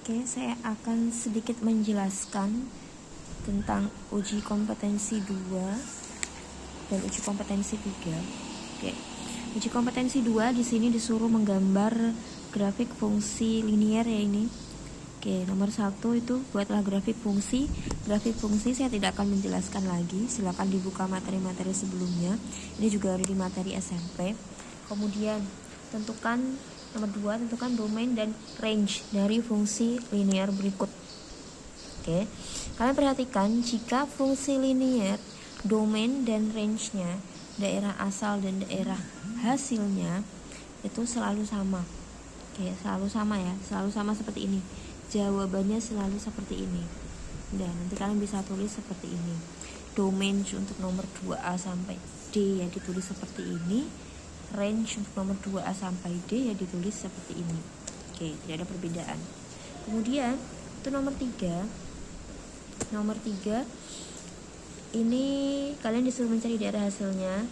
Oke, saya akan sedikit menjelaskan tentang uji kompetensi 2 dan uji kompetensi 3. Oke. Uji kompetensi 2 di sini disuruh menggambar grafik fungsi linier ya ini. Oke, nomor 1 itu buatlah grafik fungsi. Grafik fungsi saya tidak akan menjelaskan lagi. Silakan dibuka materi-materi sebelumnya. Ini juga ada di materi SMP. Kemudian nomor 2, tentukan domain dan range dari fungsi linear berikut. Oke. Kalian perhatikan jika fungsi linear, domain dan range-nya, daerah asal dan daerah hasilnya itu selalu sama. Oke, selalu sama ya, selalu sama seperti ini. Jawabannya selalu seperti ini. Dan nanti kalian bisa tulis seperti ini. Domain untuk nomor 2A sampai D ya ditulis seperti ini. Range untuk nomor 2A sampai D ya ditulis seperti ini. Oke, tidak ada perbedaan. Kemudian untuk nomor 3 ini kalian disuruh mencari daerah hasilnya,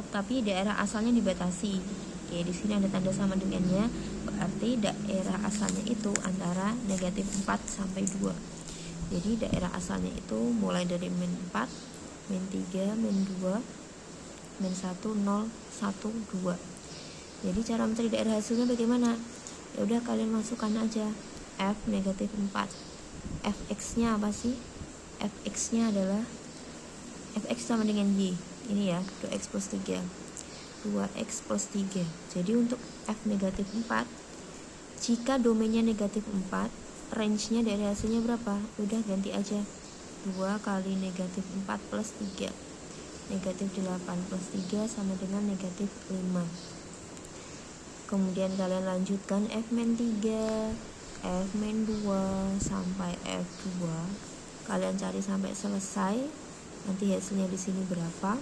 tapi daerah asalnya dibatasi. Oke, di sini ada tanda sama dengannya, berarti daerah asalnya itu antara negatif 4 sampai 2. Jadi daerah asalnya itu mulai dari min 4, min 3, min 2, min 1, 0, 1, 2. Jadi cara mencari daerah hasilnya bagaimana? Ya udah kalian masukkan aja F negatif 4. Fx-nya apa sih? Fx-nya adalah Fx sama dengan Y. Ini ya, 2x plus 3. 2x plus 3. Jadi untuk F negatif 4, jika domainnya negatif 4, range-nya dari hasilnya berapa? Udah ganti aja. 2 kali negatif 4 plus 3. Negatif 8 plus 3 sama dengan negatif 5. Kemudian kalian lanjutkan F-3, F-2 sampai F2. Kalian cari sampai selesai. Nanti hasilnya di sini berapa?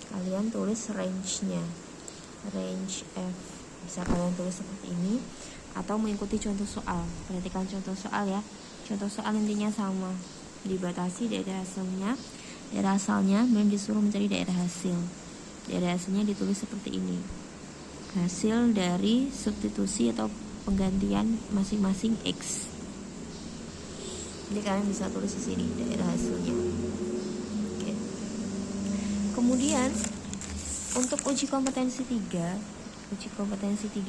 Kalian tulis range-nya. Range F. Bisa kalian tulis seperti ini atau mengikuti contoh soal. Perhatikan contoh soal ya. Contoh soal intinya sama. Dibatasi daerah hasilnya. Daerah asalnya dan disuruh mencari daerah hasil. Daerah hasilnya ditulis seperti ini. Hasil dari substitusi atau penggantian masing-masing X. Jadi kalian bisa tulis di sini daerah hasilnya. Oke. Kemudian untuk uji kompetensi 3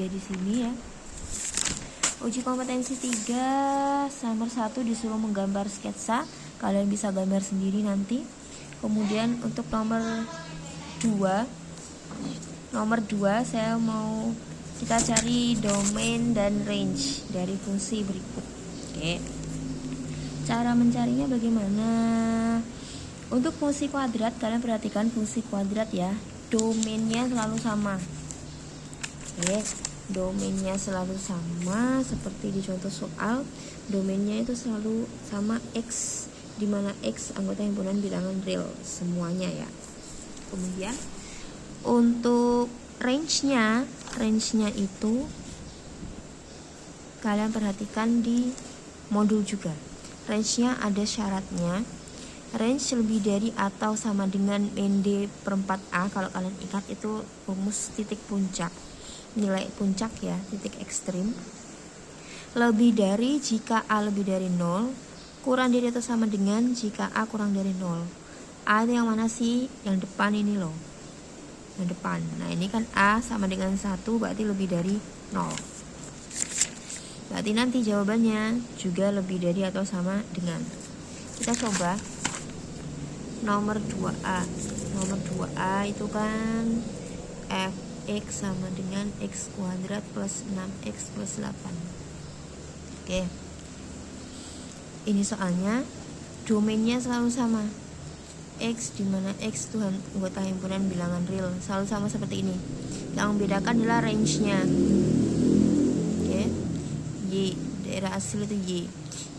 di sini ya. Uji kompetensi 3 nomor 1 disuruh menggambar sketsa. Kalian bisa gambar sendiri nanti. Kemudian untuk nomor 2 saya mau kita cari domain dan range dari fungsi berikut. Oke. Cara mencarinya bagaimana? Untuk fungsi kuadrat, kalian perhatikan fungsi kuadrat ya. Domainnya selalu sama. Oke. Domainnya selalu sama seperti di contoh soal. Domainnya itu selalu sama X, di mana X anggota himpunan bilangan real semuanya ya. Kemudian untuk range-nya itu kalian perhatikan di modul juga. Range-nya ada syaratnya. Range lebih dari atau sama dengan min D per 4A. Kalau kalian ingat itu rumus titik puncak. Nilai puncak ya, titik ekstrim. Lebih dari jika A lebih dari 0. Kurang dari atau sama dengan jika A kurang dari 0. A itu yang mana sih? Yang depan ini loh. Yang depan. Nah ini kan A sama dengan 1, berarti lebih dari 0. Berarti nanti jawabannya juga lebih dari atau sama dengan. Kita coba nomor 2A. Nomor 2A itu kan Fx sama dengan X kuadrat plus 6X plus 8. Oke. Ini soalnya domainnya selalu sama. X di mana X itu anggota himpunan bilangan real, selalu sama seperti ini. Yang membedakan adalah range-nya. Oke. Y, daerah hasil itu Y.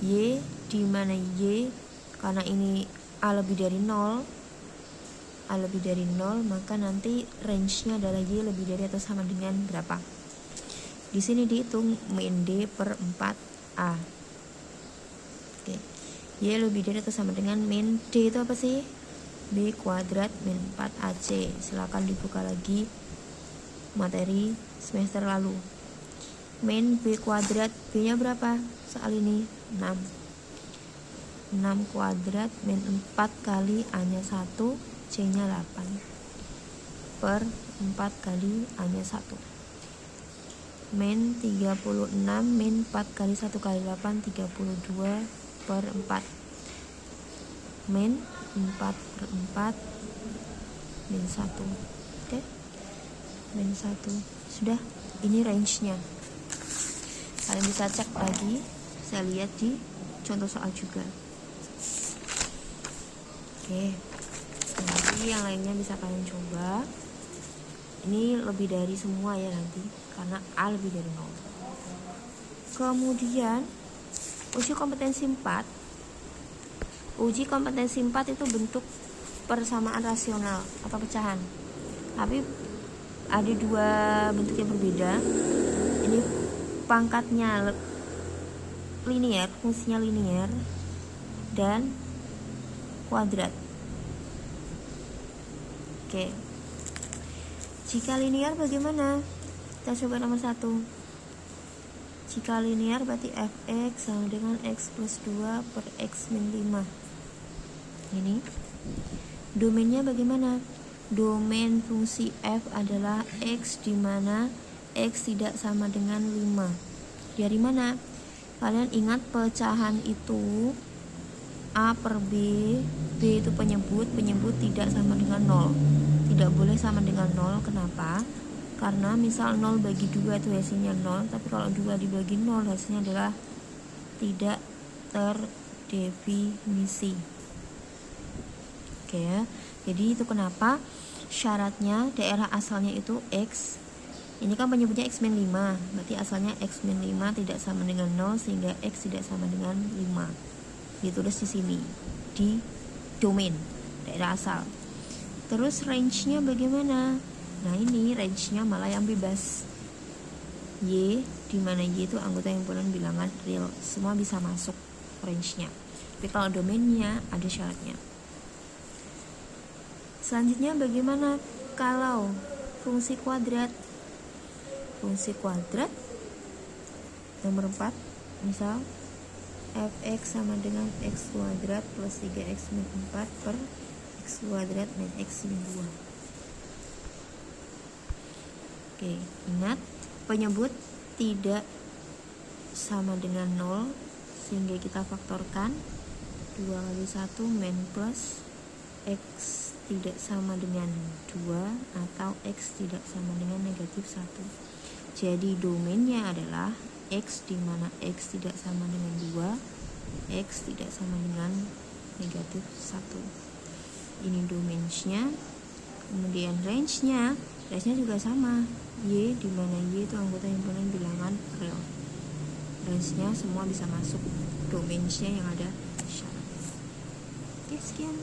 Y di mana Y karena ini A lebih dari 0. A lebih dari 0, maka nanti range-nya adalah Y lebih dari atau sama dengan berapa? Di sini dihitung min D per 4A. Oke. Y lebih dari atau sama dengan min D itu apa sih? B kuadrat min 4AC. Silakan dibuka lagi materi semester lalu. min B kuadrat. B nya berapa soal ini? 6. 6 kuadrat min 4 kali A nya 1, C nya 8 per 4 kali A nya 1 min 36 min 4 kali 1 kali 8 32 per 4 min 4 per 4 min 1. Oke, min 1. Sudah, ini range-nya. Kalian bisa cek lagi, saya lihat di contoh soal juga. Oke, nanti yang lainnya bisa kalian coba. Ini lebih dari semua ya nanti, karena A lebih dari 0. Kemudian uji kompetensi 4. Uji kompetensi 4 itu bentuk persamaan rasional atau pecahan. Tapi ada dua bentuk yang berbeda. Ini pangkatnya linear, fungsinya linear dan kuadrat. Oke. Jika linear bagaimana? Kita coba nomor 1. Jika linear berarti fx sama dengan x plus 2 per x min 5. Ini. Domainnya bagaimana? Domain fungsi f adalah x di mana x tidak sama dengan 5. Dari mana? Kalian ingat pecahan itu A per B. B itu penyebut tidak sama dengan 0. Tidak boleh sama dengan 0. Kenapa? Karena misal 0 bagi 2 itu hasilnya 0, tapi kalau 2 dibagi 0 hasilnya adalah tidak terdefinisi. Oke ya. Jadi itu kenapa syaratnya daerah asalnya itu x. Ini kan penyebutnya x min 5, berarti asalnya x min 5 tidak sama dengan 0 sehingga x tidak sama dengan 5. Ditulis di sini di domain daerah asal. Terus range-nya bagaimana? Nah, ini range-nya malah yang bebas. Y, di mana Y itu anggota himpunan bilangan real. Semua bisa masuk range-nya. Tapi kalau domainnya ada syaratnya. Selanjutnya bagaimana kalau fungsi kuadrat? Fungsi kuadrat nomor 4, misal fx sama dengan x kuadrat plus 3x min 4 per x kuadrat min x min 2. Oke, ingat penyebut tidak sama dengan 0 sehingga kita faktorkan 2 kali 1 min plus x tidak sama dengan 2 atau x tidak sama dengan negatif 1. Jadi domainnya adalah x di mana x tidak sama dengan 2, x tidak sama dengan negatif 1. Ini domainnya. Kemudian range-nya juga sama. Y di mana Y itu anggota himpunan bilangan real. Range-nya semua bisa masuk. Domainnya yang ada syarat. Oke, sekian.